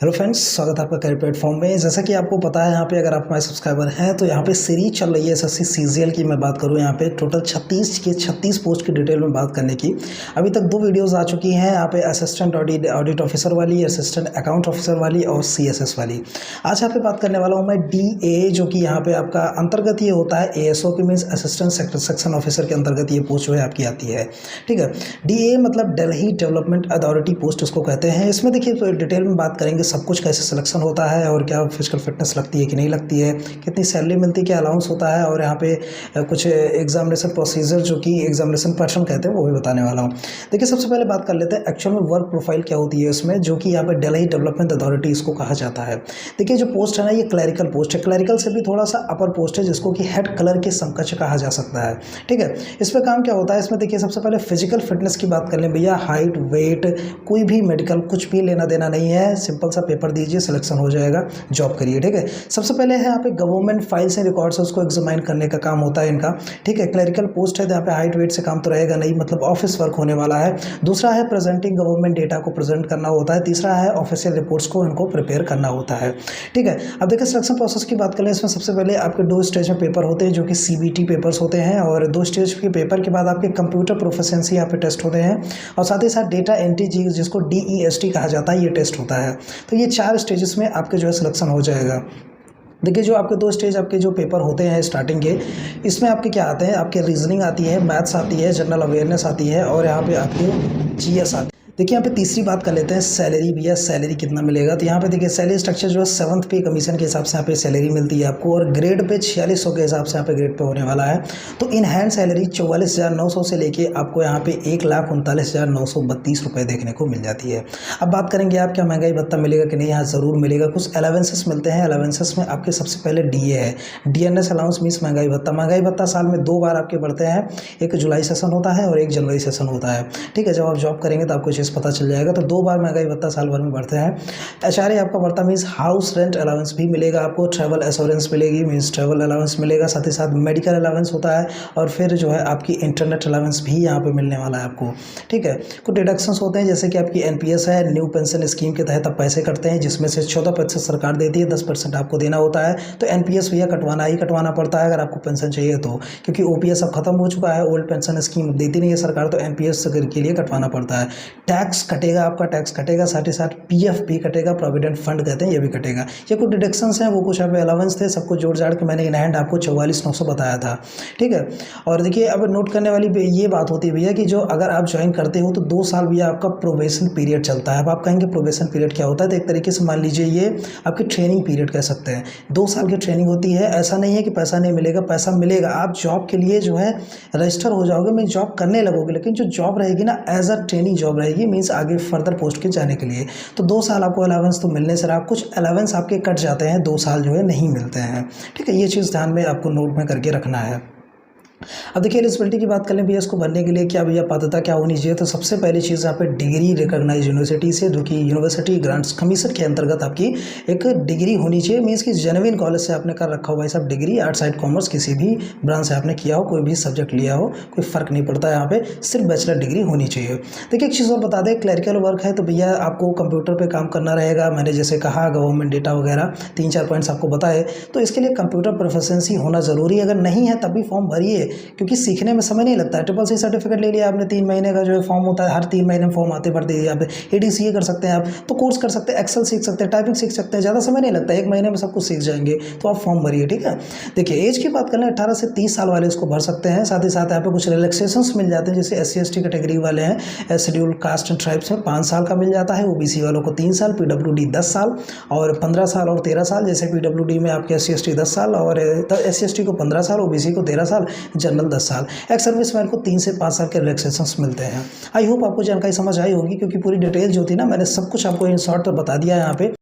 Hello friends, स्वागत है आपका करियर प्लेटफॉर्म में। जैसा कि आपको पता है, यहाँ पे अगर आप हमारे सब्सक्राइबर हैं तो यहाँ पे सीरीज चल रही है एसएससी सीजीएल की। मैं बात करूँ यहाँ पे टोटल 36 पोस्ट की डिटेल में बात करने की। अभी तक 2 वीडियोस आ चुकी हैं यहाँ पे, असिस्टेंट ऑडिट ऑफिसर वाली, असिस्टेंट अकाउंट ऑफिसर वाली और सीएसएस वाली। आज यहाँ पे बात करने वाला हूँ मैं डीए, जो कि यहाँ पे आपका अंतर्गत ये होता है एएसओ की, मीन्स असिस्टेंट सेक्शन ऑफिसर के अंतर्गत ये पोस्ट जो है आपकी आती है। ठीक है, डीए मतलब दिल्ली डेवलपमेंट अथॉरिटी पोस्ट उसको कहते हैं। इसमें देखिए तो डिटेल में बात करेंगे सब कुछ, कैसे सिलेक्शन होता है और क्या फिजिकल फिटनेस लगती है कि नहीं लगती है, कितनी सैलरी मिलती है, क्या अलाउंस होता है, और यहाँ पे कुछ एग्जामिनेशन प्रोसीजर जो कि एग्जामिनेशन पैटर्न कहते हैं वो भी बताने वाला हूँ। देखिए सबसे पहले बात कर लेते हैं एक्चुअल में वर्क प्रोफाइल क्या होती है इसमें, जो कि यहाँ पे दिल्ली डेवलपमेंट अथॉरिटी इसको कहा जाता है। देखिए जो पोस्ट है ना, ये क्लैरिकल पोस्ट है, क्लैरिकल से भी थोड़ा सा अपर पोस्ट है, जिसको कि हेड कलर के समकक्ष कहा जा सकता है। ठीक है, इस पर काम क्या होता है, इसमें देखिए सबसे पहले फिजिकल फिटनेस की बात कर लें भैया। हाइट, वेट, कोई भी मेडिकल कुछ भी लेना देना नहीं है, सिंपल सा पेपर दीजिए, सिलेक्शन हो जाएगा, जॉब करिए। ठीक है, सबसे पहले है यहाँ पे गवर्नमेंट फाइल्स एंड रिकॉर्ड्स है, उसको एग्जामाइन करने का काम होता है इनका। ठीक है, क्लरिकल पोस्ट है, यहाँ पे हाइट वेट से काम तो रहेगा नहीं, मतलब ऑफिस वर्क होने वाला है। दूसरा है प्रेजेंटिंग गवर्नमेंट डेटा को प्रेजेंट करना होता है। तीसरा है ऑफिशियल रिपोर्ट्स को इनको प्रिपेयर करना होता है। ठीक है, अब देखिए सिलेक्शन प्रोसेस की बात करें, इसमें सबसे पहले आपके 2 स्टेज में पेपर होते हैं, जो कि सीबीटी पेपर्स होते हैं, और 2 स्टेज के पेपर के बाद आपके कंप्यूटर प्रोफिशिएंसी यहाँ पे टेस्ट होते हैं, और साथ ही साथ डेटा एंट्री जिसको डीईएसटी कहा जाता है, ये टेस्ट होता है। तो ये 4 स्टेजेस में आपके जो है सिलेक्शन हो जाएगा। देखिए जो आपके 2 स्टेज आपके जो पेपर होते हैं स्टार्टिंग के, इसमें आपके क्या आते हैं, आपके रीजनिंग आती है, मैथ्स आती है, जनरल अवेयरनेस आती है, और यहाँ पे आपकी जीएस आती है। देखिए यहाँ पे तीसरी बात कर लेते हैं सैलरी। भैया सैलरी कितना मिलेगा, तो यहाँ पे देखिए सैलरी स्ट्रक्चर जो है 7th पे कमीशन के हिसाब से यहाँ पे सैलरी मिलती है आपको, और ग्रेड पे 4600 के हिसाब से यहाँ पे ग्रेड पे होने वाला है। तो इन हैंड सैलरी 44,900 से लेके आपको यहाँ पे 1,39,932 रुपये देखने को मिल जाती है। अब बात करेंगे आप क्या महंगाई भत्ता मिलेगा कि नहीं, यहाँ ज़रूर मिलेगा। कुछ अलावेंसेस मिलते हैं, अलावेंसेस में आपके सबसे पहले डीए है, डीएनएस अलाउंस मीन्स महंगाई भत्ता। महंगाई भत्ता साल में 2 बार आपके बढ़ते हैं, एक जुलाई सेशन होता है और एक जनवरी सेशन होता है। ठीक है, जब आप जॉब करेंगे तो आपको चीज़ पता चल जाएगा। तो 2 बार महंगाई भत्ता साल भर में बढ़ते हैं। एचआरए आपका बढ़ता मीन्स हाउस रेंट अलाउंस भी मिलेगा आपको, ट्रैवल एश्योरेंस मिलेगी मीन्स ट्रैवल अलाउंस मिलेगा, साथ ही साथ मेडिकल अलाउंस होता है, और फिर जो है आपकी इंटरनेट अलाउंस भी यहाँ पे मिलने वाला है आपको। ठीक है, कुछ डिडक्शंस होते हैं, जैसे कि आपकी एनपीएस है, न्यू पेंशन स्कीम के तहत आप पैसे कटते हैं, जिसमें से 14% सरकार देती है, 10% आपको देना होता है। तो एनपीएस भैया कटवाना ही कटवाना पड़ता है अगर आपको पेंशन चाहिए तो, क्योंकि ओपीएस अब खत्म हो चुका है, ओल्ड पेंशन स्कीम देती नहीं है सरकार, तो एनपीएस के लिए कटवाना पड़ता है। टैक्स कटेगा, आपका टैक्स कटेगा, साथ ही साथ पीएफ भी कटेगा, प्रोविडेंट फंड कहते हैं, ये भी कटेगा। ये कुछ डिडक्शंस हैं, वो कुछ यहाँ पे अलावेंस थे, सबको जोड़ जाड़ के मैंने इन हैंड आपको 44,900 बताया था। ठीक है, और देखिए अब नोट करने वाली ये बात होती है भैया कि जो अगर आप ज्वाइन करते हो तो 2 साल भैया आपका प्रोबेशन पीरियड चलता है। अब आप कहेंगे प्रोबेशन पीरियड क्या होता है, तो एक तरीके से मान लीजिए ये आपकी ट्रेनिंग पीरियड कह सकते हैं। 2 साल की ट्रेनिंग होती है। ऐसा नहीं है कि पैसा नहीं मिलेगा, पैसा मिलेगा, आप जॉब के लिए जो है रजिस्टर हो जाओगे, मैं जॉब करने लगोगे, लेकिन जो जॉब रहेगी ना एज अ ट्रेनिंग जॉब रहेगी, मीन्स आगे फर्दर पोस्ट के जाने के लिए। तो 2 साल आपको अलावेंस तो मिलने से रहा, कुछ अलावेंस आपके कट जाते हैं, 2 साल जो है नहीं मिलते हैं। ठीक है, ये चीज़ ध्यान में आपको नोट में करके रखना है। अब देखिए एलिजिबिलिटी की बात करें भैया, इसको भरने के लिए क्या भैया पात्रता क्या होनी चाहिए, तो सबसे पहली चीज़ यहाँ पे डिग्री रिकॉग्नाइज यूनिवर्सिटी से, जो कि यूनिवर्सिटी ग्रांट्स कमीशन के अंतर्गत आपकी एक डिग्री होनी चाहिए, मीन्स कि जेन्युइन कॉलेज से आपने कर रखा हो भाई साहब डिग्री, आर्ट साइड कॉमर्स किसी भी ब्रांच से आपने किया हो, कोई भी सब्जेक्ट लिया हो, कोई फ़र्क नहीं पड़ता है, यहाँ पे सिर्फ बैचलर डिग्री होनी चाहिए। देखिए एक चीज़ और बता दें, क्लरिकल वर्क है तो भैया आपको कंप्यूटर पर काम करना रहेगा। मैंने जैसे कहा गवर्नमेंट डेटा वगैरह 3-4 पॉइंट्स आपको बताए, तो इसके लिए कंप्यूटर प्रोफिशिएंसी होना ज़रूरी है। अगर नहीं है तब भी फॉर्म भरिए, क्योंकि सीखने में समय नहीं लगता है। CCC सर्टिफिकेट ले लिया आपने, 3 महीने का जो है फॉर्म होता है, हर 3 महीने में फॉर्म आते बढ़ते आप ADCA कर सकते हैं, आप तो कोर्स कर सकते हैं, एक्सेल सीख सकते हैं, टाइपिंग सीख सकते हैं, ज़्यादा समय नहीं लगता है, 1 महीने में सब कुछ सीख जाएंगे। तो आप फॉर्म भरिए। ठीक है, देखिए एज की बात करें 18 से 30 साल वाले इसको भर सकते हैं। साथ ही साथ यहाँ पे कुछ रिलैक्सेशंस मिल जाते हैं, जैसे SC/ST कैटेगरी वाले हैं, शेड्यूल्ड कास्ट एंड ट्राइब्स में 5 साल का मिल जाता है, OBC वालों को 3 साल, PWD 10 साल, और 15 साल और 13 साल, जैसे PWD में आपके SC/ST 10 साल, और SC/ST को 15 साल, OBC को 13 साल, जनरल 10 साल। एक्स सर्विसमैन को 3 से 5 साल के रिलैक्सेशंस मिलते हैं। आई होप आपको जानकारी समझ आई होगी, क्योंकि पूरी डिटेल जो थी ना मैंने सब कुछ आपको इन शॉर्ट तो बता दिया है यहाँ पे।